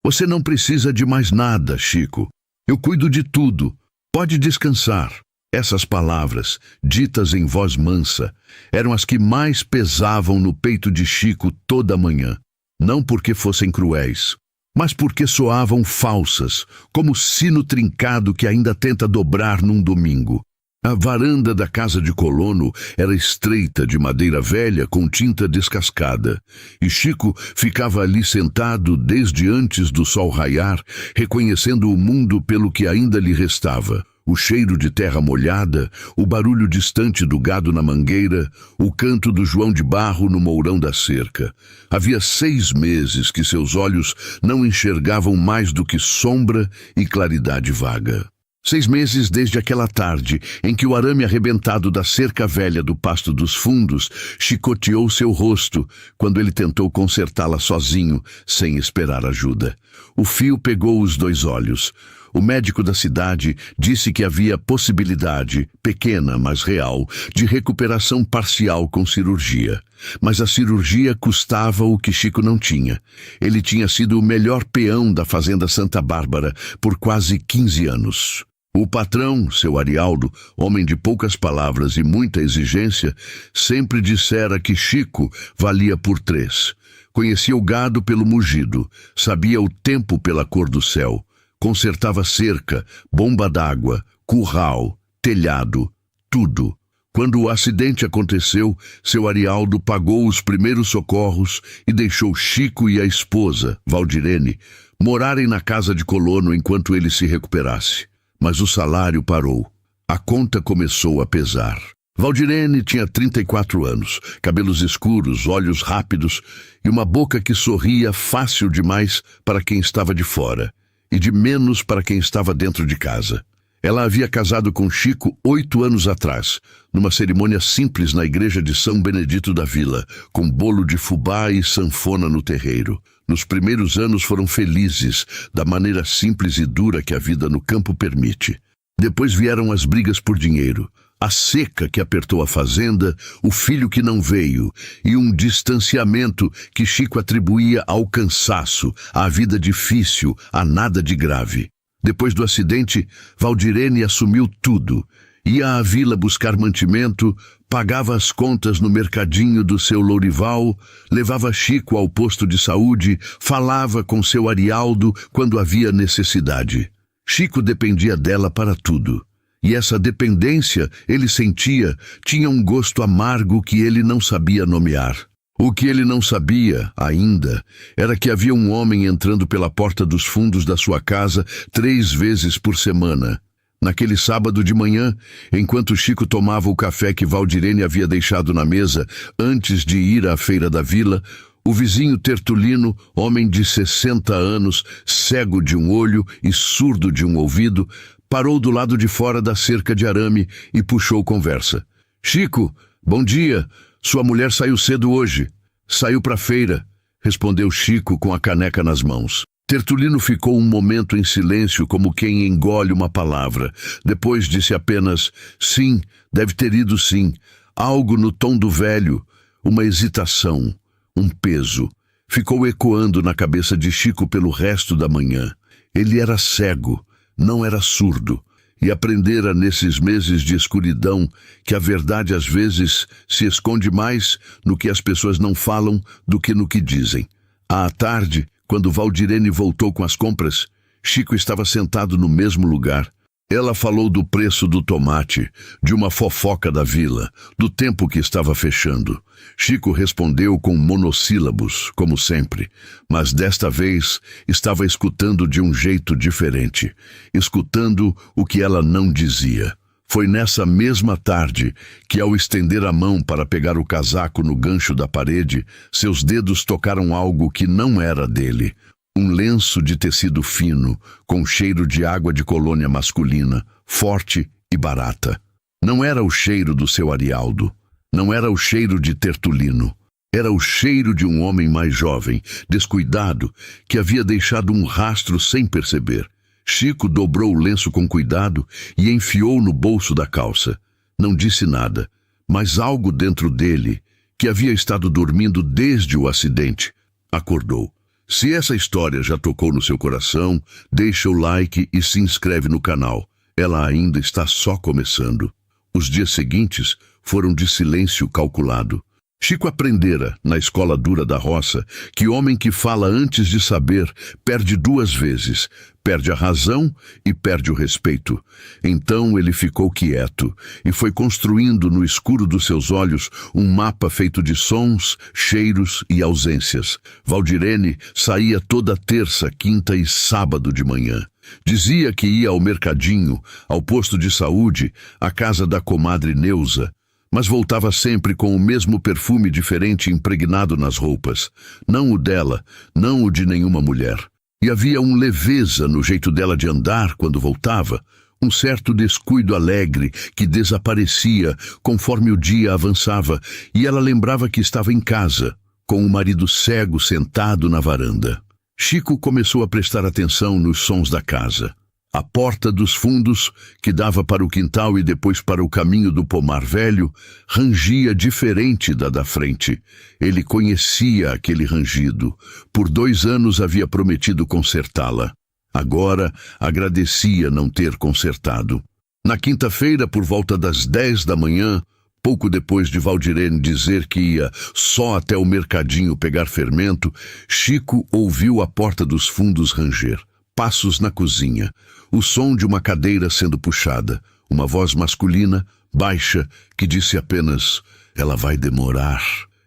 Você não precisa de mais nada, Chico. Eu cuido de tudo. Pode descansar. Essas palavras, ditas em voz mansa, eram as que mais pesavam no peito de Chico toda manhã. Não porque fossem cruéis, mas porque soavam falsas, como sino trincado que ainda tenta dobrar num domingo. A varanda da casa de colono era estreita, de madeira velha com tinta descascada, e Chico ficava ali sentado desde antes do sol raiar, reconhecendo o mundo pelo que ainda lhe restava. O cheiro de terra molhada, o barulho distante do gado na mangueira, o canto do João de Barro no mourão da cerca. Havia 6 meses que seus olhos não enxergavam mais do que sombra e claridade vaga. 6 meses desde aquela tarde em que o arame arrebentado da cerca velha do Pasto dos Fundos chicoteou seu rosto quando ele tentou consertá-la sozinho, sem esperar ajuda. O fio pegou os 2 olhos. O médico da cidade disse que havia possibilidade, pequena mas real, de recuperação parcial com cirurgia. Mas a cirurgia custava o que Chico não tinha. Ele tinha sido o melhor peão da Fazenda Santa Bárbara por quase 15 anos. O patrão, seu Arialdo, homem de poucas palavras e muita exigência, sempre dissera que Chico valia por 3. Conhecia o gado pelo mugido, sabia o tempo pela cor do céu, consertava cerca, bomba d'água, curral, telhado, tudo. Quando o acidente aconteceu, seu Arialdo pagou os primeiros socorros e deixou Chico e a esposa, Valdirene, morarem na casa de colono enquanto ele se recuperasse. Mas o salário parou. A conta começou a pesar. Valdirene tinha 34 anos, cabelos escuros, olhos rápidos e uma boca que sorria fácil demais para quem estava de fora e de menos para quem estava dentro de casa. Ela havia casado com Chico 8 anos atrás, numa cerimônia simples na igreja de São Benedito da Vila, com bolo de fubá e sanfona no terreiro. Nos primeiros anos foram felizes, da maneira simples e dura que a vida no campo permite. Depois vieram as brigas por dinheiro, a seca que apertou a fazenda, o filho que não veio e um distanciamento que Chico atribuía ao cansaço, à vida difícil, a nada de grave. Depois do acidente, Valdirene assumiu tudo. Ia à vila buscar mantimento, pagava as contas no mercadinho do seu Lourival, levava Chico ao posto de saúde, falava com seu Arialdo quando havia necessidade. Chico dependia dela para tudo. E essa dependência, ele sentia, tinha um gosto amargo que ele não sabia nomear. O que ele não sabia, ainda, era que havia um homem entrando pela porta dos fundos da sua casa 3 vezes por semana. Naquele sábado de manhã, enquanto Chico tomava o café que Valdirene havia deixado na mesa antes de ir à feira da vila, o vizinho Tertulino, homem de 60 anos, cego de um olho e surdo de um ouvido, parou do lado de fora da cerca de arame e puxou conversa. «Chico, bom dia! Sua mulher saiu cedo hoje. Saiu para a feira», respondeu Chico com a caneca nas mãos. Tertulino ficou um momento em silêncio, como quem engole uma palavra. Depois disse apenas, «Sim, deve ter ido sim». Algo no tom do velho, uma hesitação, um peso, ficou ecoando na cabeça de Chico pelo resto da manhã. Ele era cego, não era surdo, e aprendera nesses meses de escuridão que a verdade às vezes se esconde mais no que as pessoas não falam do que no que dizem. À tarde, quando Valdirene voltou com as compras, Chico estava sentado no mesmo lugar. Ela falou do preço do tomate, de uma fofoca da vila, do tempo que estava fechando. Chico respondeu com monossílabos, como sempre, mas desta vez estava escutando de um jeito diferente, escutando o que ela não dizia. Foi nessa mesma tarde que, ao estender a mão para pegar o casaco no gancho da parede, seus dedos tocaram algo que não era dele. Um lenço de tecido fino, com cheiro de água de colônia masculina, forte e barata. Não era o cheiro do seu Arialdo. Não era o cheiro de Tertulino. Era o cheiro de um homem mais jovem, descuidado, que havia deixado um rastro sem perceber. Chico dobrou o lenço com cuidado e enfiou no bolso da calça. Não disse nada, mas algo dentro dele, que havia estado dormindo desde o acidente, acordou. Se essa história já tocou no seu coração, deixa o like e se inscreve no canal. Ela ainda está só começando. Os dias seguintes foram de silêncio calculado. Chico aprendera, na escola dura da roça, que homem que fala antes de saber perde duas vezes, perde a razão e perde o respeito. Então ele ficou quieto e foi construindo no escuro dos seus olhos um mapa feito de sons, cheiros e ausências. Valdirene saía toda terça, quinta e sábado de manhã. Dizia que ia ao mercadinho, ao posto de saúde, à casa da comadre Neuza, mas voltava sempre com o mesmo perfume diferente impregnado nas roupas. Não o dela, não o de nenhuma mulher. E havia uma leveza no jeito dela de andar quando voltava, um certo descuido alegre que desaparecia conforme o dia avançava, e ela lembrava que estava em casa, com o marido cego sentado na varanda. Chico começou a prestar atenção nos sons da casa. A porta dos fundos, que dava para o quintal e depois para o caminho do pomar velho, rangia diferente da frente. Ele conhecia aquele rangido. Por 2 anos havia prometido consertá-la. Agora agradecia não ter consertado. Na quinta-feira, por volta das 10 da manhã, pouco depois de Valdirene dizer que ia só até o mercadinho pegar fermento, Chico ouviu a porta dos fundos ranger. Passos na cozinha, o som de uma cadeira sendo puxada, uma voz masculina, baixa, que disse apenas, "Ela vai demorar."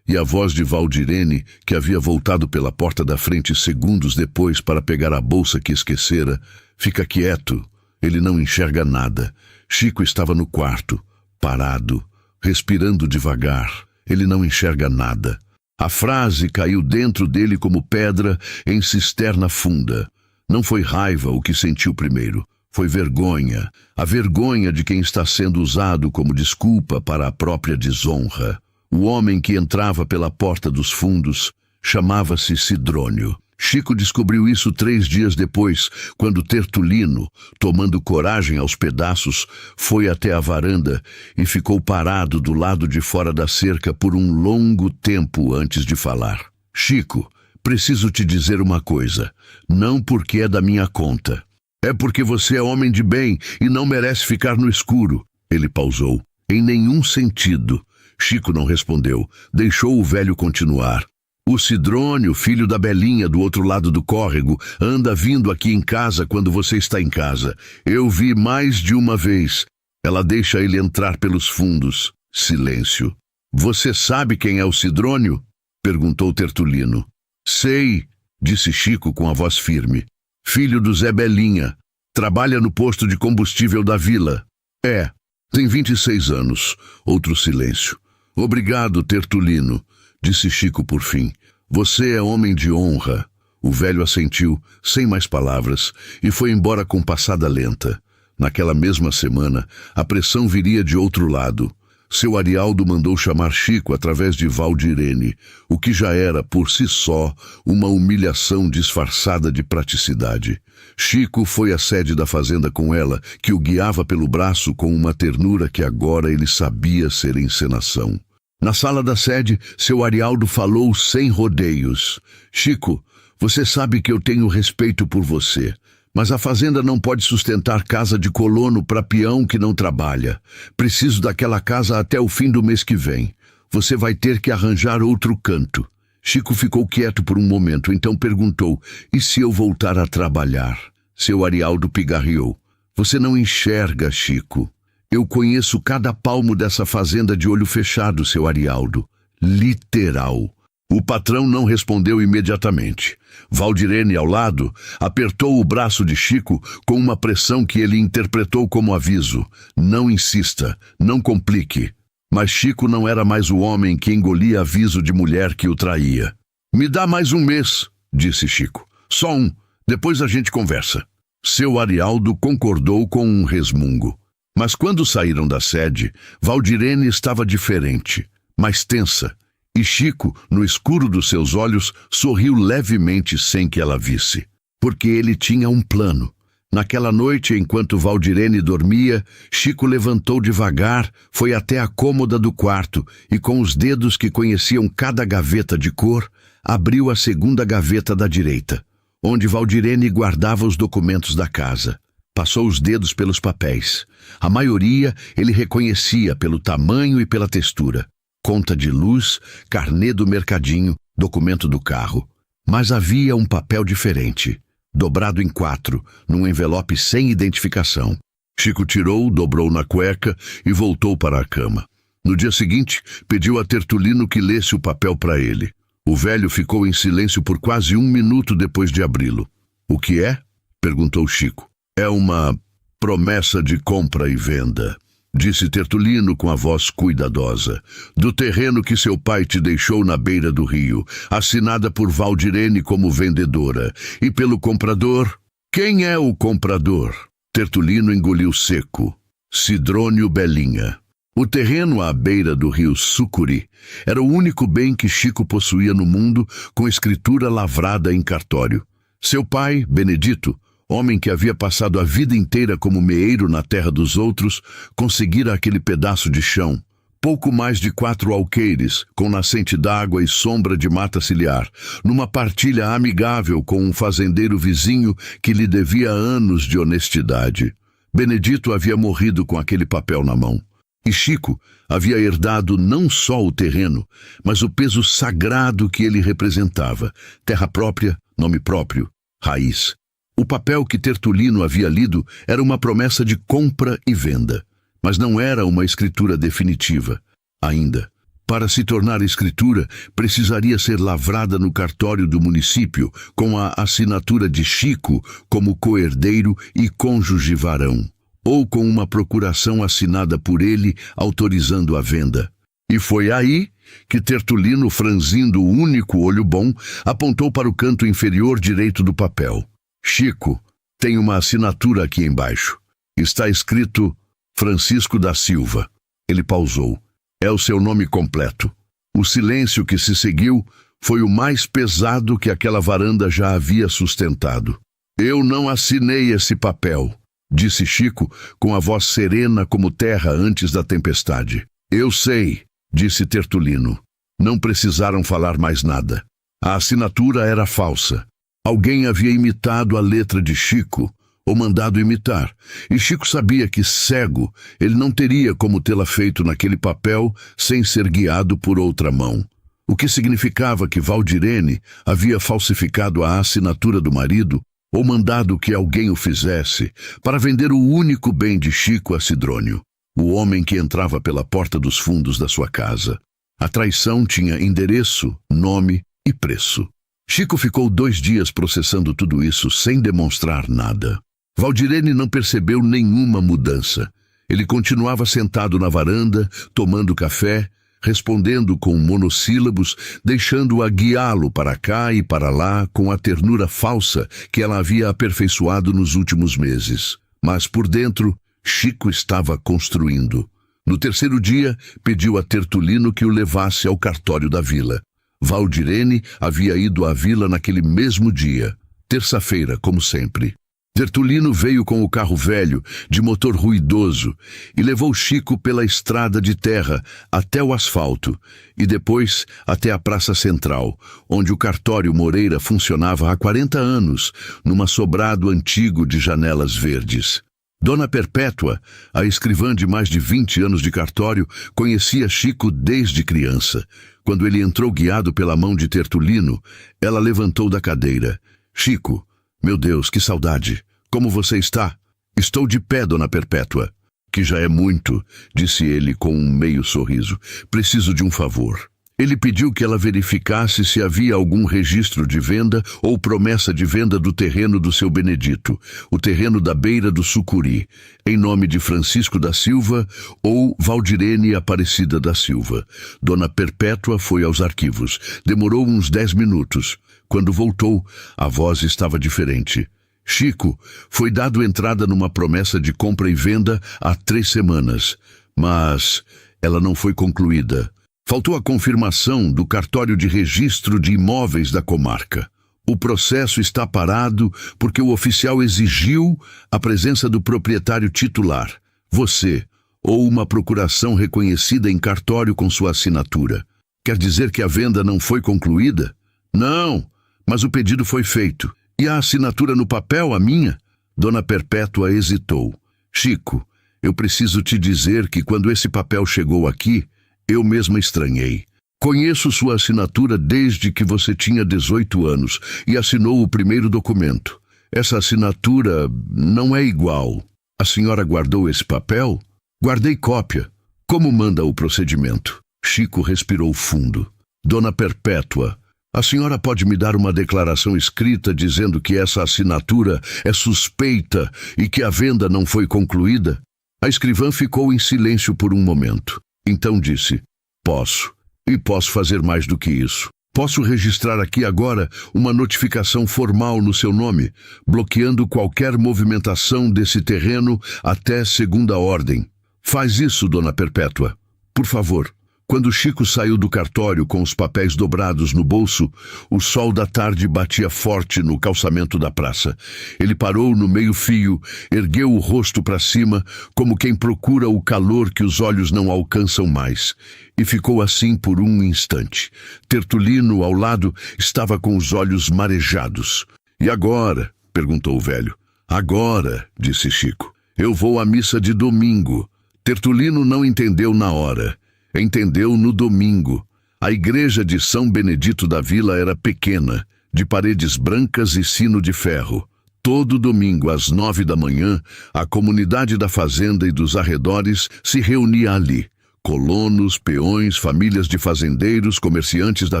E a voz de Valdirene, que havia voltado pela porta da frente segundos depois para pegar a bolsa que esquecera, "Fica quieto, ele não enxerga nada." Chico estava no quarto, parado, respirando devagar. Ele não enxerga nada. A frase caiu dentro dele como pedra em cisterna funda. Não foi raiva o que sentiu primeiro, foi vergonha, a vergonha de quem está sendo usado como desculpa para a própria desonra. O homem que entrava pela porta dos fundos chamava-se Sidrônio. Chico descobriu isso 3 dias depois, quando Tertulino, tomando coragem aos pedaços, foi até a varanda e ficou parado do lado de fora da cerca por um longo tempo antes de falar. "Chico, preciso te dizer uma coisa, não porque é da minha conta. É porque você é homem de bem e não merece ficar no escuro." Ele pausou. "Em nenhum sentido." Chico não respondeu, deixou o velho continuar. "O Sidrônio, filho da Belinha do outro lado do córrego, anda vindo aqui em casa quando você está em casa. Eu vi mais de uma vez. Ela deixa ele entrar pelos fundos." Silêncio. "Você sabe quem é o Sidrônio?" perguntou Tertulino. "Sei", disse Chico com a voz firme. "Filho do Zé Belinha. Trabalha no posto de combustível da vila." "É, tem 26 anos." Outro silêncio. "Obrigado, Tertulino", disse Chico por fim. "Você é homem de honra." O velho assentiu, sem mais palavras, e foi embora com passada lenta. Naquela mesma semana, a pressão viria de outro lado. Seu Arialdo mandou chamar Chico através de Valdirene, o que já era, por si só, uma humilhação disfarçada de praticidade. Chico foi à sede da fazenda com ela, que o guiava pelo braço com uma ternura que agora ele sabia ser encenação. Na sala da sede, seu Arialdo falou sem rodeios. "Chico, você sabe que eu tenho respeito por você. Mas a fazenda não pode sustentar casa de colono para peão que não trabalha. Preciso daquela casa até o fim do mês que vem. Você vai ter que arranjar outro canto." Chico ficou quieto por um momento, então perguntou, "E se eu voltar a trabalhar?" Seu Arialdo pigarreou. "Você não enxerga, Chico. Eu conheço cada palmo dessa fazenda de olho fechado, seu Arialdo. Literal." O patrão não respondeu imediatamente. Valdirene, ao lado, apertou o braço de Chico com uma pressão que ele interpretou como aviso. "Não insista, não complique." Mas Chico não era mais o homem que engolia aviso de mulher que o traía. "Me dá mais um mês", disse Chico. "Só um, depois a gente conversa." Seu Arialdo concordou com um resmungo. Mas quando saíram da sede, Valdirene estava diferente, mais tensa. E Chico, no escuro dos seus olhos, sorriu levemente sem que ela visse. Porque ele tinha um plano. Naquela noite, enquanto Valdirene dormia, Chico levantou devagar, foi até a cômoda do quarto e, com os dedos que conheciam cada gaveta de cor, abriu a segunda gaveta da direita, onde Valdirene guardava os documentos da casa. Passou os dedos pelos papéis. A maioria ele reconhecia pelo tamanho e pela textura. Conta de luz, carnê do mercadinho, documento do carro. Mas havia um papel diferente, dobrado em 4, num envelope sem identificação. Chico tirou, dobrou na cueca e voltou para a cama. No dia seguinte, pediu a Tertulino que lesse o papel para ele. O velho ficou em silêncio por quase 1 minuto depois de abri-lo. "O que é?" perguntou Chico. "É uma promessa de compra e venda", disse Tertulino com a voz cuidadosa. "Do terreno que seu pai te deixou na beira do rio, assinada por Valdirene como vendedora. E pelo comprador? Quem é o comprador?" Tertulino engoliu seco. "Sidrônio Belinha." O terreno à beira do rio Sucuri era o único bem que Chico possuía no mundo com escritura lavrada em cartório. Seu pai, Benedito, homem que havia passado a vida inteira como meeiro na terra dos outros, conseguira aquele pedaço de chão, pouco mais de 4 alqueires, com nascente d'água e sombra de mata ciliar, numa partilha amigável com um fazendeiro vizinho que lhe devia anos de honestidade. Benedito havia morrido com aquele papel na mão. E Chico havia herdado não só o terreno, mas o peso sagrado que ele representava: terra própria, nome próprio, raiz. O papel que Tertulino havia lido era uma promessa de compra e venda, mas não era uma escritura definitiva. Ainda, para se tornar escritura, precisaria ser lavrada no cartório do município, com a assinatura de Chico como coerdeiro e cônjuge varão, ou com uma procuração assinada por ele autorizando a venda. E foi aí que Tertulino, franzindo o único olho bom, apontou para o canto inferior direito do papel. "Chico, tem uma assinatura aqui embaixo. Está escrito Francisco da Silva." Ele pausou. "É o seu nome completo." O silêncio que se seguiu foi o mais pesado que aquela varanda já havia sustentado. "Eu não assinei esse papel", disse Chico, com a voz serena como terra antes da tempestade. "Eu sei", disse Tertulino. Não precisaram falar mais nada. A assinatura era falsa. Alguém havia imitado a letra de Chico, ou mandado imitar, e Chico sabia que, cego, ele não teria como tê-la feito naquele papel sem ser guiado por outra mão. O que significava que Valdirene havia falsificado a assinatura do marido, ou mandado que alguém o fizesse, para vender o único bem de Chico a Sidrônio, o homem que entrava pela porta dos fundos da sua casa. A traição tinha endereço, nome e preço. Chico ficou 2 dias processando tudo isso sem demonstrar nada. Valdirene não percebeu nenhuma mudança. Ele continuava sentado na varanda, tomando café, respondendo com monossílabos, deixando-a guiá-lo para cá e para lá com a ternura falsa que ela havia aperfeiçoado nos últimos meses. Mas por dentro, Chico estava construindo. No 3º dia, pediu a Tertulino que o levasse ao cartório da vila. Valdirene havia ido à vila naquele mesmo dia, terça-feira, como sempre. Tertulino veio com o carro velho, de motor ruidoso, e levou Chico pela estrada de terra até o asfalto, e depois até a Praça Central, onde o cartório Moreira funcionava há 40 anos, numa sobrado antigo de janelas verdes. Dona Perpétua, a escrivã de mais de 20 anos de cartório, conhecia Chico desde criança. Quando ele entrou guiado pela mão de Tertulino, ela levantou da cadeira. "Chico, meu Deus, que saudade! Como você está?" "Estou de pé, Dona Perpétua." "Que já é muito", disse ele com um meio sorriso. "Preciso de um favor." Ele pediu que ela verificasse se havia algum registro de venda ou promessa de venda do terreno do seu Benedito, o terreno da beira do Sucuri, em nome de Francisco da Silva ou Valdirene Aparecida da Silva. Dona Perpétua foi aos arquivos. Demorou uns 10 minutos. Quando voltou, a voz estava diferente. "Chico, foi dado entrada numa promessa de compra e venda há 3 semanas, mas ela não foi concluída. Faltou a confirmação do cartório de registro de imóveis da comarca. O processo está parado porque o oficial exigiu a presença do proprietário titular, você, ou uma procuração reconhecida em cartório com sua assinatura. Quer dizer que a venda não foi concluída?" Não, mas o pedido foi feito. E a assinatura no papel, a minha? Dona Perpétua hesitou. Chico, eu preciso te dizer que quando esse papel chegou aqui, eu mesma estranhei. Conheço sua assinatura desde que você tinha 18 anos e assinou o primeiro documento. Essa assinatura não é igual. A senhora guardou esse papel? Guardei cópia. Como manda o procedimento? Chico respirou fundo. Dona Perpétua, a senhora pode me dar uma declaração escrita dizendo que essa assinatura é suspeita e que a venda não foi concluída? A escrivã ficou em silêncio por um momento. Então disse: posso. E posso fazer mais do que isso. Posso registrar aqui agora uma notificação formal no seu nome, bloqueando qualquer movimentação desse terreno até segunda ordem. Faz isso, Dona Perpétua. Por favor. Quando Chico saiu do cartório com os papéis dobrados no bolso, o sol da tarde batia forte no calçamento da praça. Ele parou no meio-fio, ergueu o rosto para cima, como quem procura o calor que os olhos não alcançam mais. E ficou assim por um instante. Tertulino, ao lado, estava com os olhos marejados. E agora? Perguntou o velho. Agora, disse Chico. Eu vou à missa de domingo. Tertulino não entendeu na hora. Entendeu no domingo. A igreja de São Benedito da Vila era pequena, de paredes brancas e sino de ferro. Todo domingo, às 9 da manhã, a comunidade da fazenda e dos arredores se reunia ali. Colonos, peões, famílias de fazendeiros, comerciantes da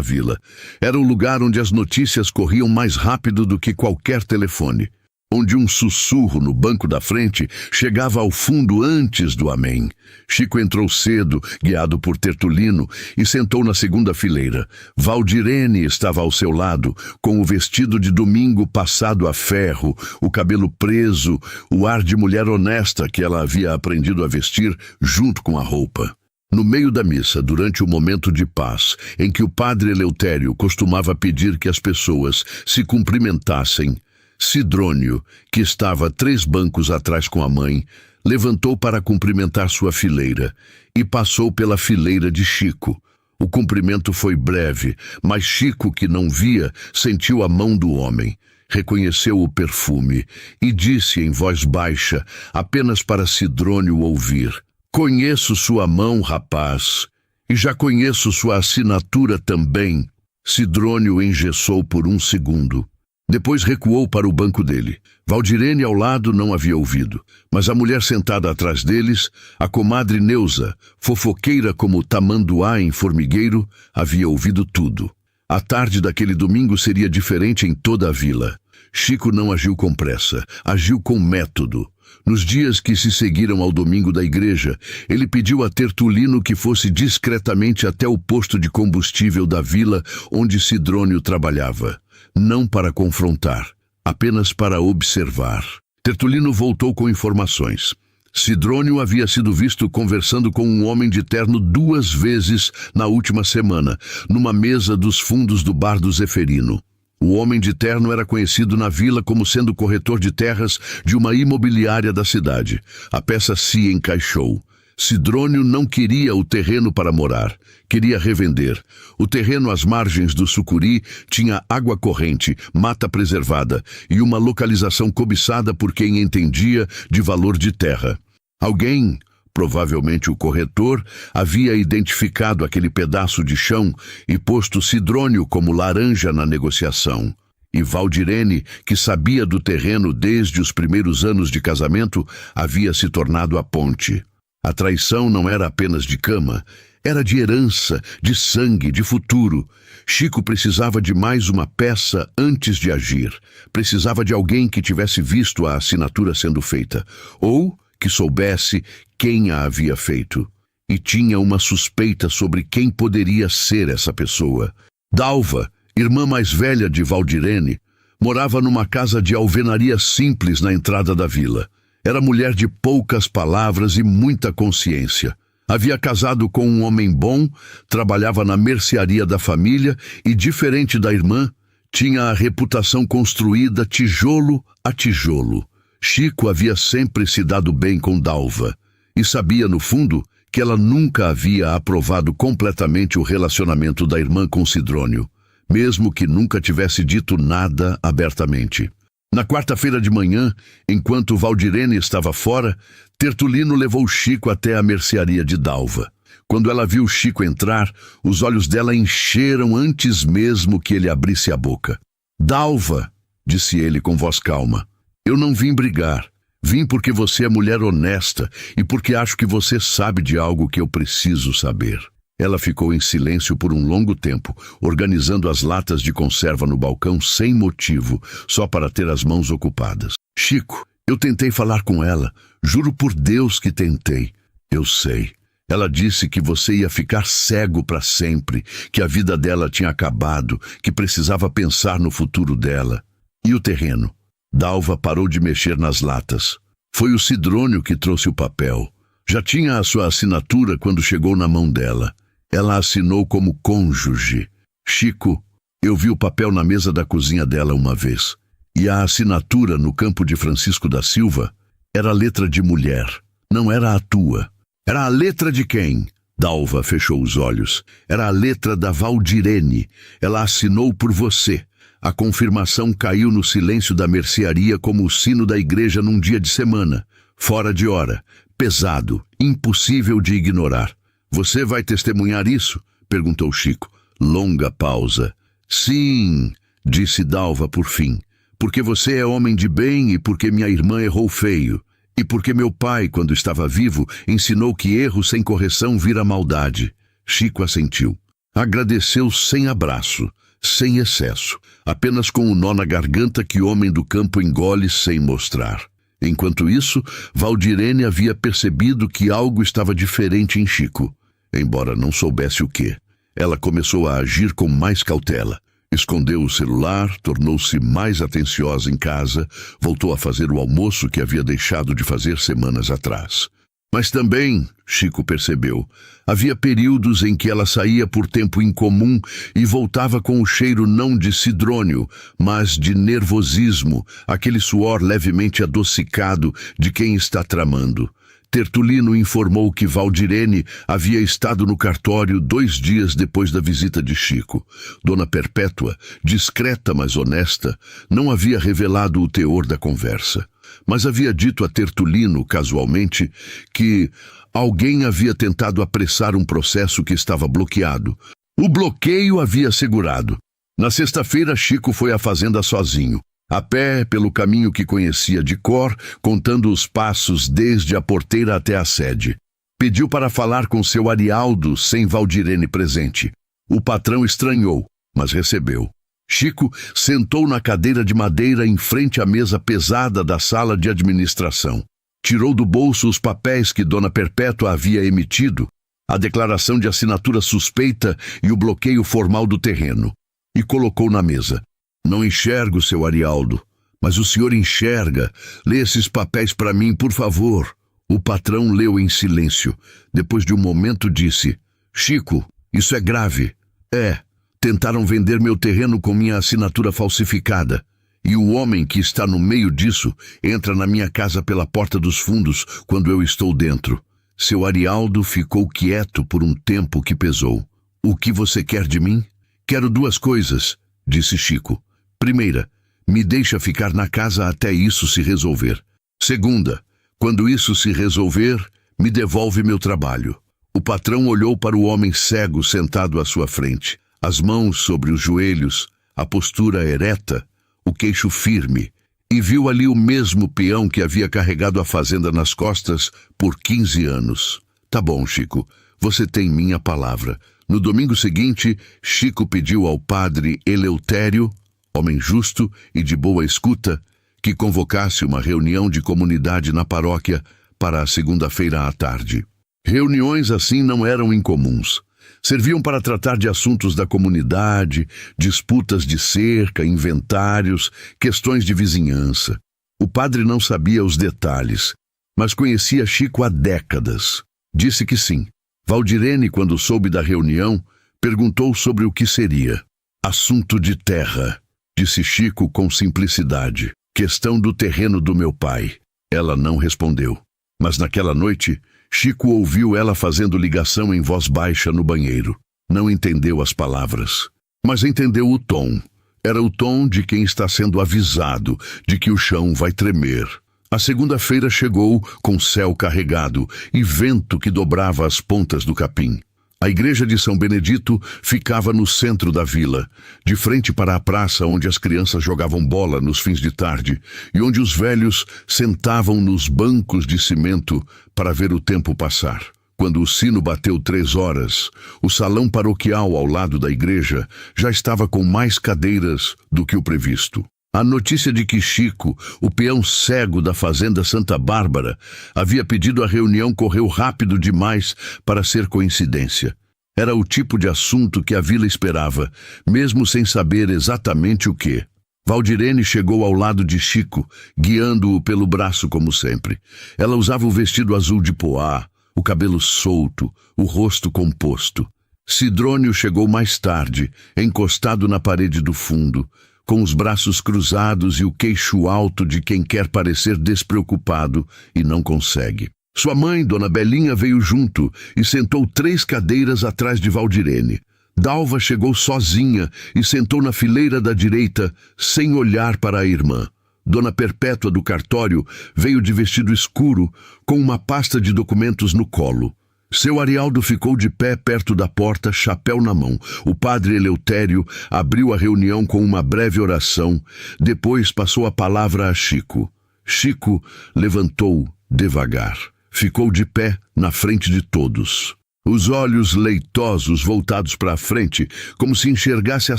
vila. Era o lugar onde as notícias corriam mais rápido do que qualquer telefone. Onde um sussurro no banco da frente chegava ao fundo antes do amém. Chico entrou cedo, guiado por Tertulino, e sentou na segunda fileira. Valdirene estava ao seu lado, com o vestido de domingo passado a ferro, o cabelo preso, o ar de mulher honesta que ela havia aprendido a vestir junto com a roupa. No meio da missa, durante o momento de paz, em que o padre Eleutério costumava pedir que as pessoas se cumprimentassem, Sidrônio, que estava 3 bancos atrás com a mãe, levantou para cumprimentar sua fileira e passou pela fileira de Chico. O cumprimento foi breve, mas Chico, que não via, sentiu a mão do homem. Reconheceu o perfume e disse em voz baixa, apenas para Sidrônio ouvir: "Conheço sua mão, rapaz, e já conheço sua assinatura também." Sidrônio engessou por um segundo. Depois recuou para o banco dele. Valdirene ao lado não havia ouvido, mas a mulher sentada atrás deles, a comadre Neuza, fofoqueira como tamanduá em formigueiro, havia ouvido tudo. A tarde daquele domingo seria diferente em toda a vila. Chico não agiu com pressa, agiu com método. Nos dias que se seguiram ao domingo da igreja, ele pediu a Tertulino que fosse discretamente até o posto de combustível da vila onde Sidrônio trabalhava. Não para confrontar, apenas para observar. Tertulino voltou com informações. Sidrônio havia sido visto conversando com um homem de terno 2 vezes na última semana, numa mesa dos fundos do bar do Zeferino. O homem de terno era conhecido na vila como sendo corretor de terras de uma imobiliária da cidade. A peça se encaixou. Sidrônio não queria o terreno para morar, queria revender. O terreno às margens do Sucuri tinha água corrente, mata preservada e uma localização cobiçada por quem entendia de valor de terra. Alguém, provavelmente o corretor, havia identificado aquele pedaço de chão e posto Sidrônio como laranja na negociação. E Valdirene, que sabia do terreno desde os primeiros anos de casamento, havia se tornado a ponte. A traição não era apenas de cama, era de herança, de sangue, de futuro. Chico precisava de mais uma peça antes de agir. Precisava de alguém que tivesse visto a assinatura sendo feita, ou que soubesse quem a havia feito. E tinha uma suspeita sobre quem poderia ser essa pessoa. Dalva, irmã mais velha de Valdirene, morava numa casa de alvenaria simples na entrada da vila. Era mulher de poucas palavras e muita consciência. Havia casado com um homem bom, trabalhava na mercearia da família e, diferente da irmã, tinha a reputação construída tijolo a tijolo. Chico havia sempre se dado bem com Dalva e sabia, no fundo, que ela nunca havia aprovado completamente o relacionamento da irmã com Sidrônio. mesmo que nunca tivesse dito nada abertamente. Na quarta-feira de manhã, enquanto Valdirene estava fora, Tertulino levou Chico até a mercearia de Dalva. Quando ela viu Chico entrar, os olhos dela encheram antes mesmo que ele abrisse a boca. "Dalva", disse ele com voz calma, "eu não vim brigar. Vim porque você é mulher honesta e porque acho que você sabe de algo que eu preciso saber." Ela ficou em silêncio por um longo tempo, organizando as latas de conserva no balcão sem motivo, só para ter as mãos ocupadas. "Chico, eu tentei falar com ela. Juro por Deus que tentei." "Eu sei. Ela disse que você ia ficar cego para sempre, que a vida dela tinha acabado, que precisava pensar no futuro dela. E o terreno?" Dalva parou de mexer nas latas. "Foi o Sidrônio que trouxe o papel. Já tinha a sua assinatura quando chegou na mão dela. Ela assinou como cônjuge. Chico, eu vi o papel na mesa da cozinha dela uma vez. E a assinatura no campo de Francisco da Silva era letra de mulher, não era a tua." "Era a letra de quem?" Dalva fechou os olhos. "Era a letra da Valdirene. Ela assinou por você." A confirmação caiu no silêncio da mercearia como o sino da igreja num dia de semana. Fora de hora, pesado, impossível de ignorar. "Você vai testemunhar isso?" perguntou Chico. Longa pausa. "Sim", disse Dalva por fim. "Porque você é homem de bem e porque minha irmã errou feio. E porque meu pai, quando estava vivo, ensinou que erro sem correção vira maldade." Chico assentiu. Agradeceu sem abraço, sem excesso, apenas com o nó na garganta que o homem do campo engole sem mostrar. Enquanto isso, Valdirene havia percebido que algo estava diferente em Chico, embora não soubesse o quê. Ela começou a agir com mais cautela. Escondeu o celular, tornou-se mais atenciosa em casa, voltou a fazer o almoço que havia deixado de fazer semanas atrás. Mas também, Chico percebeu, havia períodos em que ela saía por tempo incomum e voltava com o cheiro não de sidrônio, mas de nervosismo, aquele suor levemente adocicado de quem está tramando. Tertulino informou que Valdirene havia estado no cartório 2 dias depois da visita de Chico. Dona Perpétua, discreta mas honesta, não havia revelado o teor da conversa, mas havia dito a Tertulino, casualmente, que alguém havia tentado apressar um processo que estava bloqueado. O bloqueio havia segurado. Na sexta-feira, Chico foi à fazenda sozinho, a pé pelo caminho que conhecia de cor, contando os passos desde a porteira até a sede. Pediu para falar com seu Arialdo sem Valdirene presente. O patrão estranhou, mas recebeu. Chico sentou na cadeira de madeira em frente à mesa pesada da sala de administração. Tirou do bolso os papéis que Dona Perpétua havia emitido, a declaração de assinatura suspeita e o bloqueio formal do terreno, e colocou na mesa. "Não enxergo, seu Arialdo, mas o senhor enxerga. Lê esses papéis para mim, por favor." O patrão leu em silêncio. Depois de um momento disse: "Chico, isso é grave." "É. Tentaram vender meu terreno com minha assinatura falsificada. E o homem que está no meio disso entra na minha casa pela porta dos fundos quando eu estou dentro." Seu Arialdo ficou quieto por um tempo que pesou. "O que você quer de mim?" "Quero 2 coisas", disse Chico. "Primeira, me deixa ficar na casa até isso se resolver. Segunda, quando isso se resolver, me devolve meu trabalho." O patrão olhou para o homem cego sentado à sua frente, as mãos sobre os joelhos, a postura ereta, o queixo firme, e viu ali o mesmo peão que havia carregado a fazenda nas costas por 15 anos. "Tá bom, Chico, você tem minha palavra." No domingo seguinte, Chico pediu ao padre Eleutério, homem justo e de boa escuta, que convocasse uma reunião de comunidade na paróquia para a segunda-feira à tarde. Reuniões assim não eram incomuns. Serviam para tratar de assuntos da comunidade, disputas de cerca, inventários, questões de vizinhança. O padre não sabia os detalhes, mas conhecia Chico há décadas. Disse que sim. Valdirene, quando soube da reunião, perguntou sobre o que seria. "Assunto de terra", disse Chico com simplicidade. "Questão do terreno do meu pai." Ela não respondeu. Mas naquela noite, Chico ouviu ela fazendo ligação em voz baixa no banheiro. Não entendeu as palavras. Mas entendeu o tom. Era o tom de quem está sendo avisado de que o chão vai tremer. A segunda-feira chegou com céu carregado e vento que dobrava as pontas do capim. A igreja de São Benedito ficava no centro da vila, de frente para a praça onde as crianças jogavam bola nos fins de tarde e onde os velhos sentavam nos bancos de cimento para ver o tempo passar. Quando o sino bateu 3 horas, o salão paroquial ao lado da igreja já estava com mais cadeiras do que o previsto. A notícia de que Chico, o peão cego da fazenda Santa Bárbara, havia pedido a reunião correu rápido demais para ser coincidência. Era o tipo de assunto que a vila esperava, mesmo sem saber exatamente o que. Valdirene chegou ao lado de Chico, guiando-o pelo braço como sempre. Ela usava o vestido azul de poá, o cabelo solto, o rosto composto. Sidrônio chegou mais tarde, encostado na parede do fundo, com os braços cruzados e o queixo alto de quem quer parecer despreocupado e não consegue. Sua mãe, Dona Belinha, veio junto e sentou 3 cadeiras atrás de Valdirene. Dalva chegou sozinha e sentou na fileira da direita, sem olhar para a irmã. Dona Perpétua do cartório veio de vestido escuro, com uma pasta de documentos no colo. Seu Arialdo ficou de pé perto da porta, chapéu na mão. O padre Eleutério abriu a reunião com uma breve oração, depois passou a palavra a Chico. Chico levantou devagar. Ficou de pé na frente de todos. Os olhos leitosos voltados para a frente, como se enxergasse a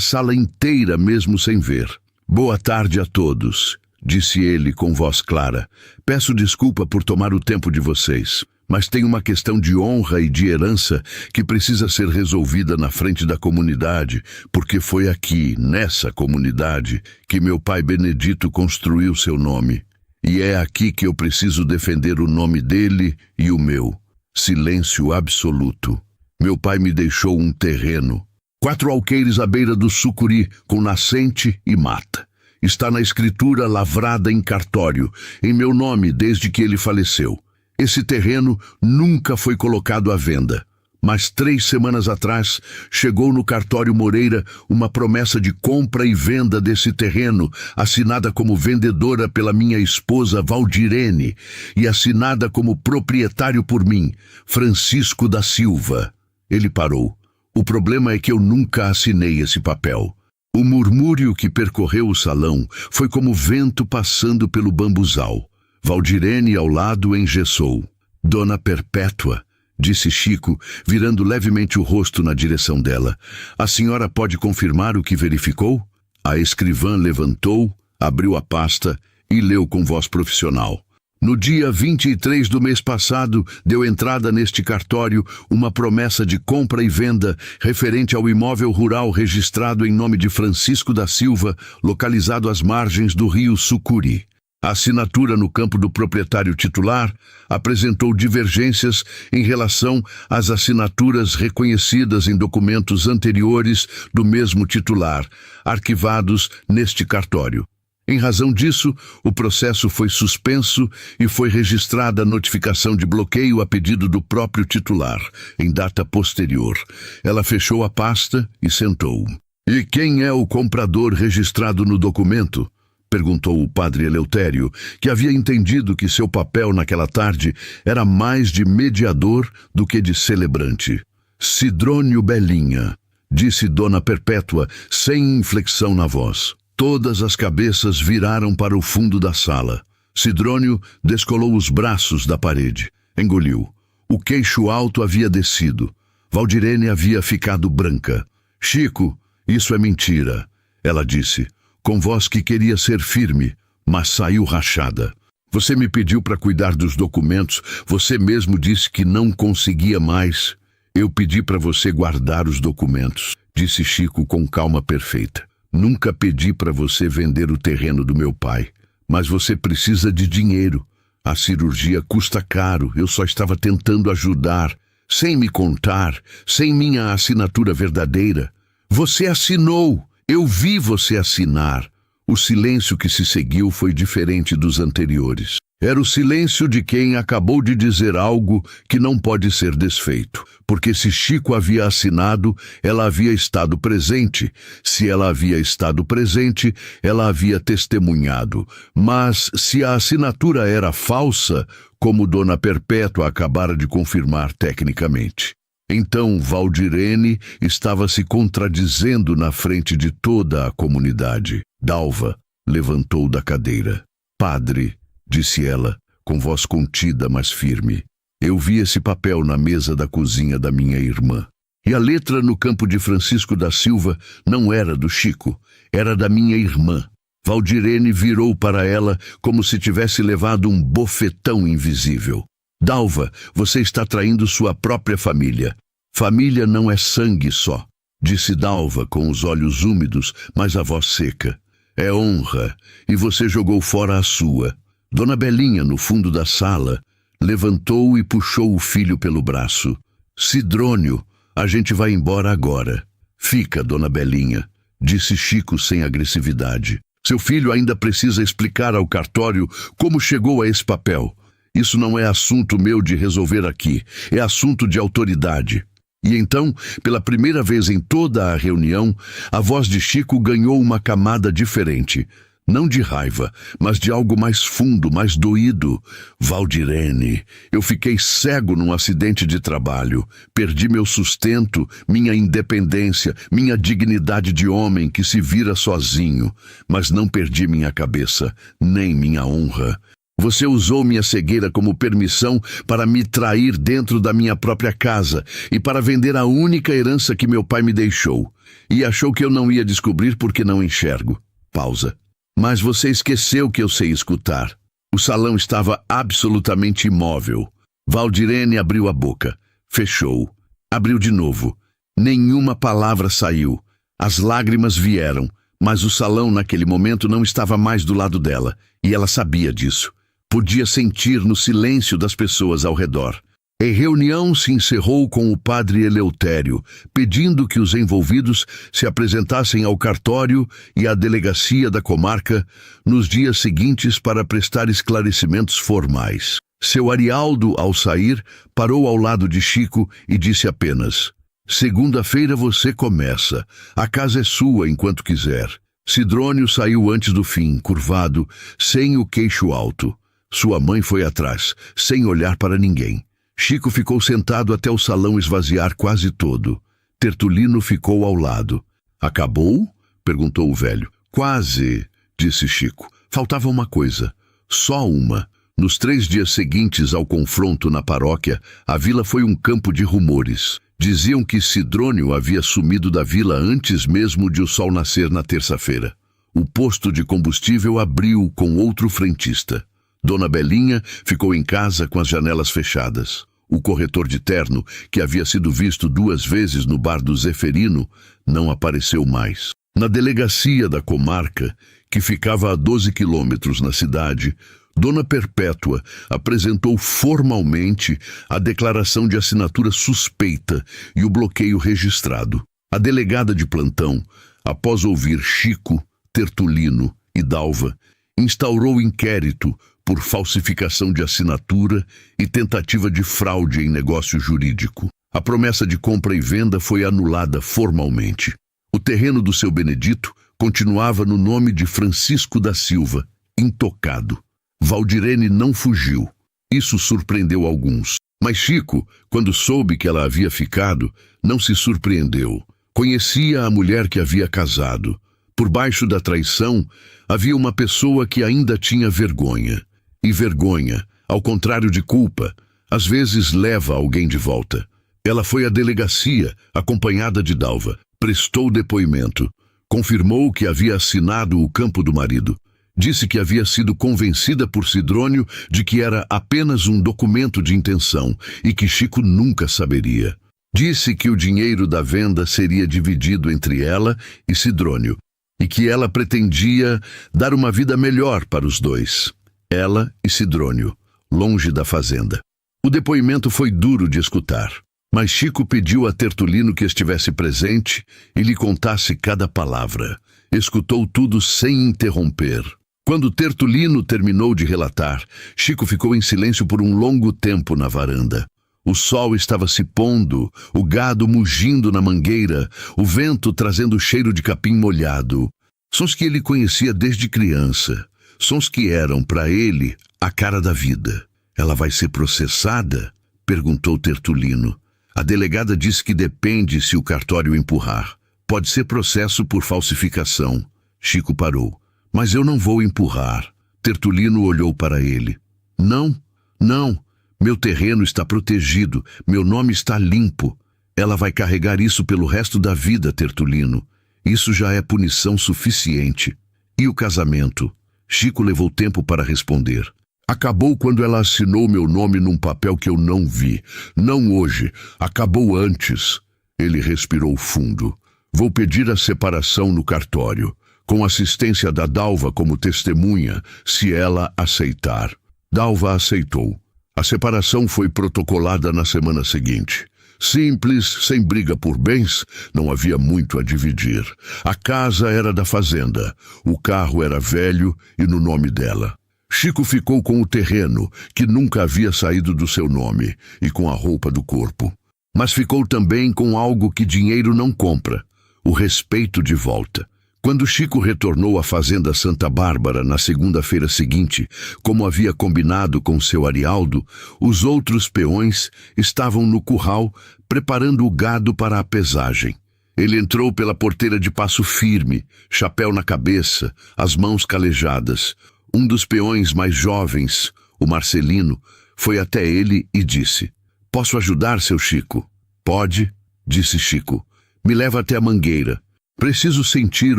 sala inteira mesmo sem ver. Boa tarde a todos, disse ele com voz clara. Peço desculpa por tomar o tempo de vocês. Mas tem uma questão de honra e de herança que precisa ser resolvida na frente da comunidade, porque foi aqui, nessa comunidade, que meu pai Benedito construiu seu nome. E é aqui que eu preciso defender o nome dele e o meu. Silêncio absoluto. Meu pai me deixou um terreno. 4 alqueires à beira do Sucuri, com nascente e mata. Está na escritura lavrada em cartório, em meu nome desde que ele faleceu. Esse terreno nunca foi colocado à venda, mas 3 semanas atrás chegou no cartório Moreira uma promessa de compra e venda desse terreno, assinada como vendedora pela minha esposa Valdirene e assinada como proprietário por mim, Francisco da Silva. Ele parou. O problema é que eu nunca assinei esse papel. O murmúrio que percorreu o salão foi como vento passando pelo bambuzal. Valdirene ao lado engessou. Dona Perpétua, disse Chico, virando levemente o rosto na direção dela. A senhora pode confirmar o que verificou? A escrivã levantou, abriu a pasta e leu com voz profissional. No dia 23 do mês passado, deu entrada neste cartório uma promessa de compra e venda referente ao imóvel rural registrado em nome de Francisco da Silva, localizado às margens do rio Sucuri. A assinatura no campo do proprietário titular apresentou divergências em relação às assinaturas reconhecidas em documentos anteriores do mesmo titular, arquivados neste cartório. Em razão disso, o processo foi suspenso e foi registrada a notificação de bloqueio a pedido do próprio titular, em data posterior. Ela fechou a pasta e sentou. E quem é o comprador registrado no documento? Perguntou o padre Eleutério, que havia entendido que seu papel naquela tarde era mais de mediador do que de celebrante. Sidrônio Belinha, disse Dona Perpétua, sem inflexão na voz. Todas as cabeças viraram para o fundo da sala. Sidrônio descolou os braços da parede. Engoliu. O queixo alto havia descido. Valdirene havia ficado branca. Chico, isso é mentira, ela disse, com voz que queria ser firme, mas saiu rachada. Você me pediu para cuidar dos documentos, você mesmo disse que não conseguia mais. Eu pedi para você guardar os documentos, disse Chico com calma perfeita. Nunca pedi para você vender o terreno do meu pai, mas você precisa de dinheiro. A cirurgia custa caro, eu só estava tentando ajudar, sem me contar, sem minha assinatura verdadeira. Você assinou! Eu vi você assinar. O silêncio que se seguiu foi diferente dos anteriores. Era o silêncio de quem acabou de dizer algo que não pode ser desfeito. Porque se Chico havia assinado, ela havia estado presente. Se ela havia estado presente, ela havia testemunhado. Mas se a assinatura era falsa, como Dona Perpétua acabara de confirmar tecnicamente, então Valdirene estava se contradizendo na frente de toda a comunidade. Dalva levantou da cadeira. Padre, disse ela, com voz contida, mas firme, eu vi esse papel na mesa da cozinha da minha irmã. E a letra no campo de Francisco da Silva não era do Chico, era da minha irmã. Valdirene virou para ela como se tivesse levado um bofetão invisível. Dalva, você está traindo sua própria família. Família não é sangue só, disse Dalva com os olhos úmidos, mas a voz seca. É honra, e você jogou fora a sua. Dona Belinha, no fundo da sala, levantou e puxou o filho pelo braço. Sidrônio, a gente vai embora agora. Fica, Dona Belinha, disse Chico sem agressividade. Seu filho ainda precisa explicar ao cartório como chegou a esse papel. Isso não é assunto meu de resolver aqui, é assunto de autoridade. E então, pela primeira vez em toda a reunião, a voz de Chico ganhou uma camada diferente. Não de raiva, mas de algo mais fundo, mais doído. Valdirene, eu fiquei cego num acidente de trabalho. Perdi meu sustento, minha independência, minha dignidade de homem que se vira sozinho. Mas não perdi minha cabeça, nem minha honra. Você usou minha cegueira como permissão para me trair dentro da minha própria casa e para vender a única herança que meu pai me deixou. E achou que eu não ia descobrir porque não enxergo. Pausa. Mas você esqueceu que eu sei escutar. O salão estava absolutamente imóvel. Valdirene abriu a boca. Fechou. Abriu de novo. Nenhuma palavra saiu. As lágrimas vieram, mas o salão naquele momento não estava mais do lado dela, e ela sabia disso. Podia sentir no silêncio das pessoas ao redor. A reunião se encerrou com o padre Eleutério, pedindo que os envolvidos se apresentassem ao cartório e à delegacia da comarca nos dias seguintes para prestar esclarecimentos formais. Seu Arialdo, ao sair, parou ao lado de Chico e disse apenas: segunda-feira você começa. A casa é sua enquanto quiser. Sidrônio saiu antes do fim, curvado, sem o queixo alto. Sua mãe foi atrás, sem olhar para ninguém. Chico ficou sentado até o salão esvaziar quase todo. Tertulino ficou ao lado. Acabou? Perguntou o velho. Quase, disse Chico. Faltava uma coisa. Só uma. Nos 3 dias seguintes ao confronto na paróquia, a vila foi um campo de rumores. Diziam que Sidrônio havia sumido da vila antes mesmo de o sol nascer na terça-feira. O posto de combustível abriu com outro frentista. Dona Belinha ficou em casa com as janelas fechadas. O corretor de terno, que havia sido visto 2 vezes no bar do Zeferino, não apareceu mais. Na delegacia da comarca, que ficava a 12 quilômetros na cidade, Dona Perpétua apresentou formalmente a declaração de assinatura suspeita e o bloqueio registrado. A delegada de plantão, após ouvir Chico, Tertulino e Dalva, instaurou inquérito por falsificação de assinatura e tentativa de fraude em negócio jurídico. A promessa de compra e venda foi anulada formalmente. O terreno do seu Benedito continuava no nome de Francisco da Silva, intocado. Valdirene não fugiu. Isso surpreendeu alguns. Mas Chico, quando soube que ela havia ficado, não se surpreendeu. Conhecia a mulher que havia casado. Por baixo da traição, havia uma pessoa que ainda tinha vergonha. E vergonha, ao contrário de culpa, às vezes leva alguém de volta. Ela foi à delegacia, acompanhada de Dalva. Prestou depoimento. Confirmou que havia assinado o campo do marido. Disse que havia sido convencida por Sidrônio de que era apenas um documento de intenção e que Chico nunca saberia. Disse que o dinheiro da venda seria dividido entre ela e Sidrônio e que ela pretendia dar uma vida melhor para os dois. Ela e Sidrônio, longe da fazenda. O depoimento foi duro de escutar, mas Chico pediu a Tertulino que estivesse presente e lhe contasse cada palavra. Escutou tudo sem interromper. Quando Tertulino terminou de relatar, Chico ficou em silêncio por um longo tempo na varanda. O sol estava se pondo, o gado mugindo na mangueira, o vento trazendo o cheiro de capim molhado. Sons que ele conhecia desde criança. Sons que eram, para ele, a cara da vida. Ela vai ser processada? Perguntou Tertulino. A delegada disse que depende se o cartório empurrar. Pode ser processo por falsificação. Chico parou. Mas eu não vou empurrar. Tertulino olhou para ele. Não, não. Meu terreno está protegido. Meu nome está limpo. Ela vai carregar isso pelo resto da vida, Tertulino. Isso já é punição suficiente. E o casamento? Chico levou tempo para responder. Acabou quando ela assinou meu nome num papel que eu não vi. Não hoje. Acabou antes. Ele respirou fundo. Vou pedir a separação no cartório, com assistência da Dalva como testemunha, se ela aceitar. Dalva aceitou. A separação foi protocolada na semana seguinte. Simples, sem briga por bens, não havia muito a dividir. A casa era da fazenda, o carro era velho e no nome dela. Chico ficou com o terreno, que nunca havia saído do seu nome, e com a roupa do corpo. Mas ficou também com algo que dinheiro não compra, o respeito de volta. Quando Chico retornou à fazenda Santa Bárbara na segunda-feira seguinte, como havia combinado com seu Arialdo, os outros peões estavam no curral preparando o gado para a pesagem. Ele entrou pela porteira de passo firme, chapéu na cabeça, as mãos calejadas. Um dos peões mais jovens, o Marcelino, foi até ele e disse: "Posso ajudar, seu Chico?" "Pode", disse Chico. "Me leva até a mangueira. Preciso sentir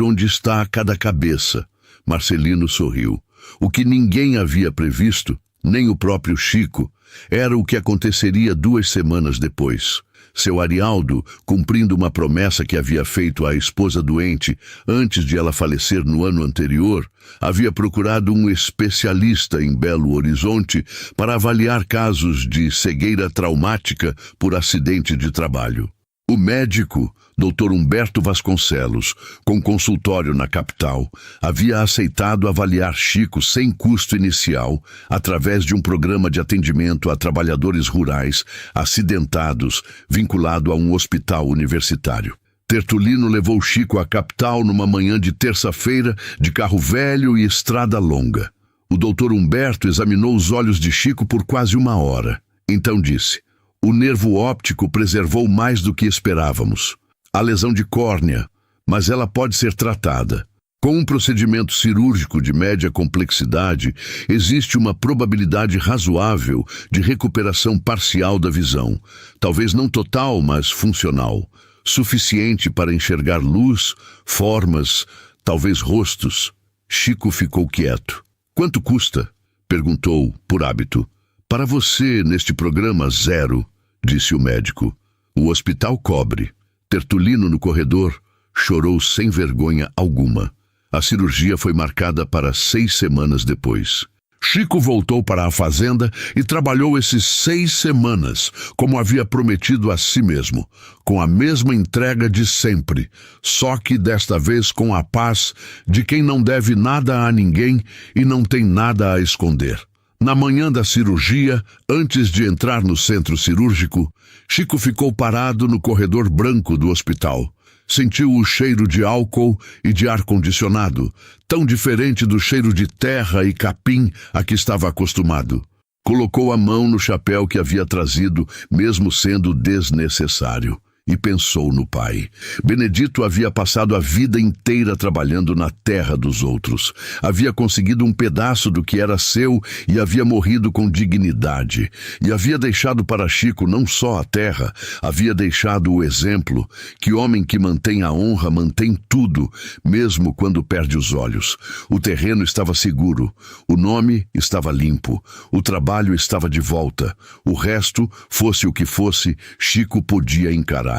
onde está cada cabeça." Marcelino sorriu. O que ninguém havia previsto, nem o próprio Chico, era o que aconteceria 2 semanas depois. Seu Arialdo, cumprindo uma promessa que havia feito à esposa doente antes de ela falecer no ano anterior, havia procurado um especialista em Belo Horizonte para avaliar casos de cegueira traumática por acidente de trabalho. O médico, Dr. Humberto Vasconcelos, com consultório na capital, havia aceitado avaliar Chico sem custo inicial, através de um programa de atendimento a trabalhadores rurais acidentados, vinculado a um hospital universitário. Tertulino levou Chico à capital numa manhã de terça-feira, de carro velho e estrada longa. O Dr. Humberto examinou os olhos de Chico por quase 1 hora. Então disse: "O nervo óptico preservou mais do que esperávamos. Há lesão de córnea, mas ela pode ser tratada. Com um procedimento cirúrgico de média complexidade, existe uma probabilidade razoável de recuperação parcial da visão. Talvez não total, mas funcional. Suficiente para enxergar luz, formas, talvez rostos." Chico ficou quieto. "Quanto custa?" perguntou, por hábito. "Para você, neste programa, 0, disse o médico. "O hospital cobre." Tertulino, no corredor, chorou sem vergonha alguma. A cirurgia foi marcada para 6 semanas depois. Chico voltou para a fazenda e trabalhou esses 6 semanas, como havia prometido a si mesmo, com a mesma entrega de sempre, só que desta vez com a paz de quem não deve nada a ninguém e não tem nada a esconder. Na manhã da cirurgia, antes de entrar no centro cirúrgico, Chico ficou parado no corredor branco do hospital. Sentiu o cheiro de álcool e de ar-condicionado, tão diferente do cheiro de terra e capim a que estava acostumado. Colocou a mão no chapéu que havia trazido, mesmo sendo desnecessário. E pensou no pai. Benedito havia passado a vida inteira trabalhando na terra dos outros. Havia conseguido um pedaço do que era seu e havia morrido com dignidade. E havia deixado para Chico não só a terra, havia deixado o exemplo que homem que mantém a honra mantém tudo, mesmo quando perde os olhos. O terreno estava seguro, o nome estava limpo, o trabalho estava de volta. O resto, fosse o que fosse, Chico podia encarar.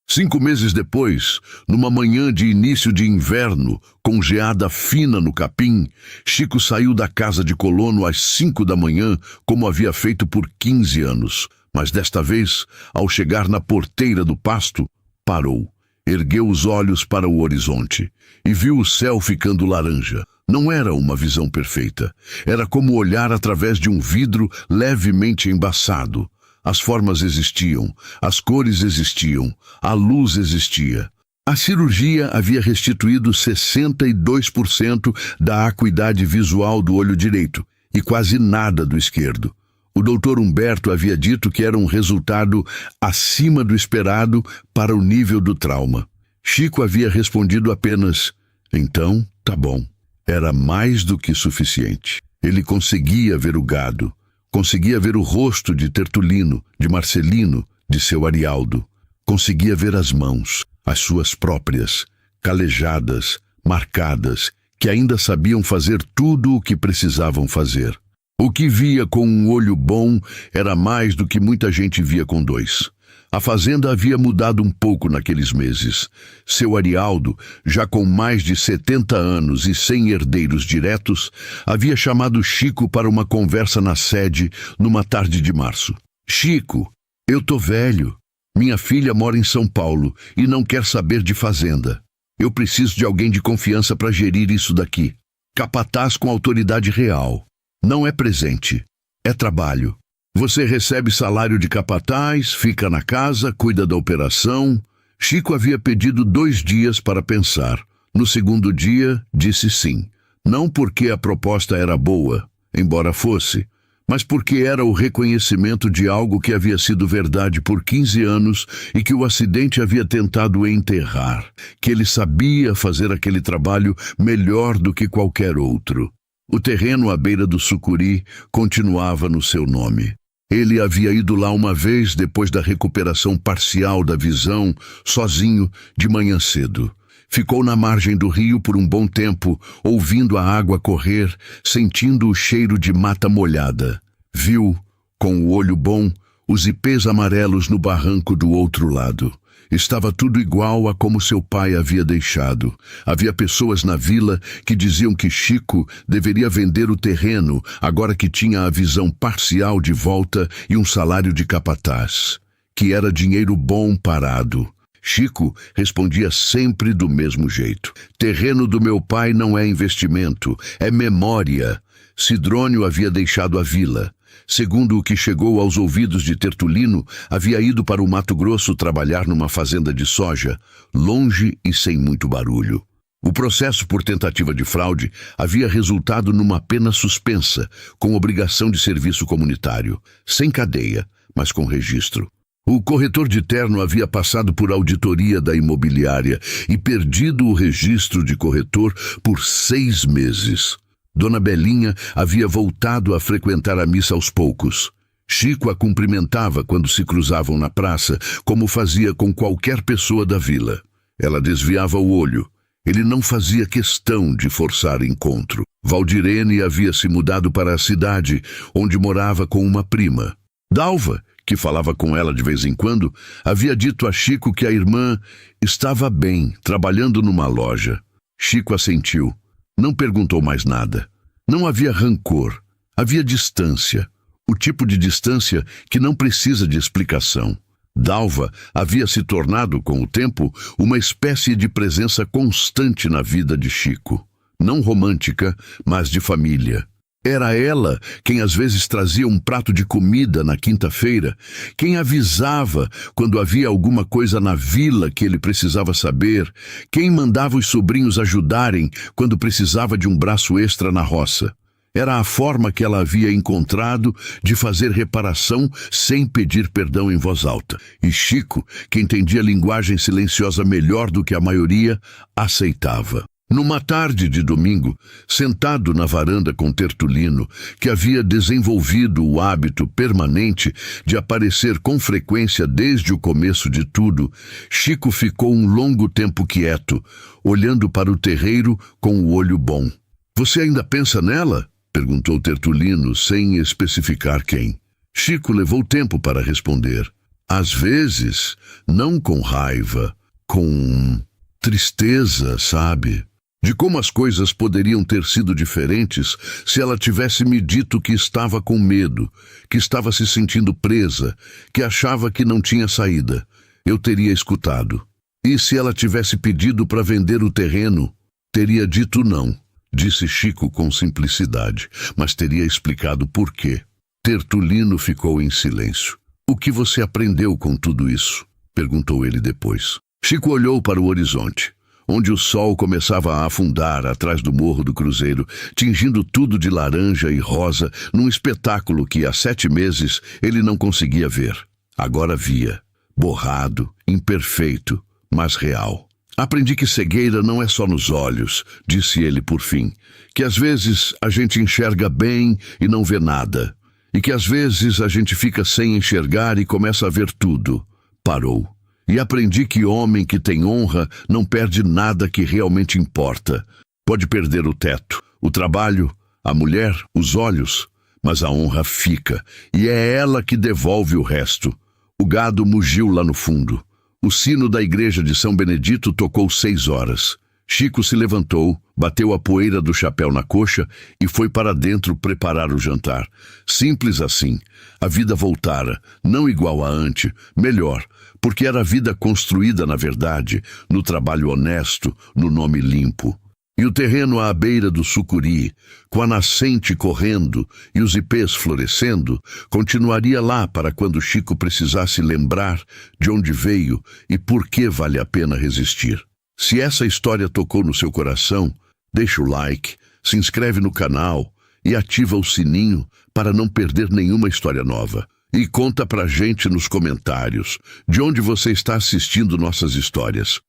5 meses depois, numa manhã de início de inverno, com geada fina no capim, Chico saiu da casa de colono às 5 da manhã, como havia feito por 15 anos. Mas desta vez, ao chegar na porteira do pasto, parou, ergueu os olhos para o horizonte e viu o céu ficando laranja. Não era uma visão perfeita. Era como olhar através de um vidro levemente embaçado. As formas existiam, as cores existiam, a luz existia. A cirurgia havia restituído 62% da acuidade visual do olho direito e quase nada do esquerdo. O Dr. Humberto havia dito que era um resultado acima do esperado para o nível do trauma. Chico havia respondido apenas: então, tá bom. Era mais do que suficiente. Ele conseguia ver o gado, conseguia ver o rosto de Tertulino, de Marcelino, de seu Arialdo. Conseguia ver as mãos, as suas próprias, calejadas, marcadas, que ainda sabiam fazer tudo o que precisavam fazer. O que via com um olho bom era mais do que muita gente via com dois. A fazenda havia mudado um pouco naqueles meses. Seu Arialdo, já com mais de 70 anos e sem herdeiros diretos, havia chamado Chico para uma conversa na sede numa tarde de março. Chico, eu tô velho. Minha filha mora em São Paulo e não quer saber de fazenda. Eu preciso de alguém de confiança para gerir isso daqui. Capataz com autoridade real. Não é presente, é trabalho. Você recebe salário de capataz, fica na casa, cuida da operação. Chico havia pedido 2 dias para pensar. No segundo dia, disse sim. Não porque a proposta era boa, embora fosse, mas porque era o reconhecimento de algo que havia sido verdade por 15 anos e que o acidente havia tentado enterrar, que ele sabia fazer aquele trabalho melhor do que qualquer outro. O terreno à beira do Sucuri continuava no seu nome. Ele havia ido lá uma vez depois da recuperação parcial da visão, sozinho, de manhã cedo. Ficou na margem do rio por um bom tempo, ouvindo a água correr, sentindo o cheiro de mata molhada. Viu, com o olho bom, os ipês amarelos no barranco do outro lado. Estava tudo igual a como seu pai havia deixado. Havia pessoas na vila que diziam que Chico deveria vender o terreno agora que tinha a visão parcial de volta e um salário de capataz. Que era dinheiro bom parado. Chico respondia sempre do mesmo jeito. Terreno do meu pai não é investimento, é memória. Sidrônio havia deixado a vila. Segundo o que chegou aos ouvidos de Tertulino, havia ido para o Mato Grosso trabalhar numa fazenda de soja, longe e sem muito barulho. O processo por tentativa de fraude havia resultado numa pena suspensa, com obrigação de serviço comunitário, sem cadeia, mas com registro. O corretor de terno havia passado por auditoria da imobiliária e perdido o registro de corretor por 6 meses. Dona Belinha havia voltado a frequentar a missa aos poucos. Chico a cumprimentava quando se cruzavam na praça, como fazia com qualquer pessoa da vila. Ela desviava o olho. Ele não fazia questão de forçar encontro. Valdirene havia se mudado para a cidade, onde morava com uma prima. Dalva, que falava com ela de vez em quando, havia dito a Chico que a irmã estava bem, trabalhando numa loja. Chico assentiu. Não perguntou mais nada. Não havia rancor, havia distância. O tipo de distância que não precisa de explicação. Dalva havia se tornado, com o tempo, uma espécie de presença constante na vida de Chico. Não romântica, mas de família. Era ela quem às vezes trazia um prato de comida na quinta-feira, quem avisava quando havia alguma coisa na vila que ele precisava saber, quem mandava os sobrinhos ajudarem quando precisava de um braço extra na roça. Era a forma que ela havia encontrado de fazer reparação sem pedir perdão em voz alta. E Chico, que entendia linguagem silenciosa melhor do que a maioria, aceitava. Numa tarde de domingo, sentado na varanda com Tertulino, que havia desenvolvido o hábito permanente de aparecer com frequência desde o começo de tudo, Chico ficou um longo tempo quieto, olhando para o terreiro com o olho bom. "Você ainda pensa nela?" perguntou Tertulino, sem especificar quem. Chico levou tempo para responder. "Às vezes, não com raiva, com tristeza, sabe? De como as coisas poderiam ter sido diferentes se ela tivesse me dito que estava com medo, que estava se sentindo presa, que achava que não tinha saída. Eu teria escutado. E se ela tivesse pedido para vender o terreno, teria dito não. disse Chico com simplicidade, mas teria explicado por quê. Tertulino ficou em silêncio. O que você aprendeu com tudo isso? Perguntou ele depois. Chico olhou para o horizonte, onde o sol começava a afundar atrás do Morro do Cruzeiro, tingindo tudo de laranja e rosa num espetáculo que há 7 meses ele não conseguia ver. Agora via, borrado, imperfeito, mas real. Aprendi que cegueira não é só nos olhos, disse ele por fim, que às vezes a gente enxerga bem e não vê nada, e que às vezes a gente fica sem enxergar e começa a ver tudo. Parou. E aprendi que homem que tem honra não perde nada que realmente importa. Pode perder o teto, o trabalho, a mulher, os olhos, mas a honra fica, e é ela que devolve o resto. O gado mugiu lá no fundo. O sino da igreja de São Benedito tocou 6 horas. Chico se levantou, bateu a poeira do chapéu na coxa e foi para dentro preparar o jantar. Simples assim. A vida voltara, não igual a antes, melhor, porque era a vida construída na verdade, no trabalho honesto, no nome limpo. E o terreno à beira do Sucuri, com a nascente correndo e os ipês florescendo, continuaria lá para quando Chico precisasse lembrar de onde veio e por que vale a pena resistir. Se essa história tocou no seu coração, deixa o like, se inscreve no canal e ativa o sininho para não perder nenhuma história nova. E conta pra gente nos comentários de onde você está assistindo nossas histórias.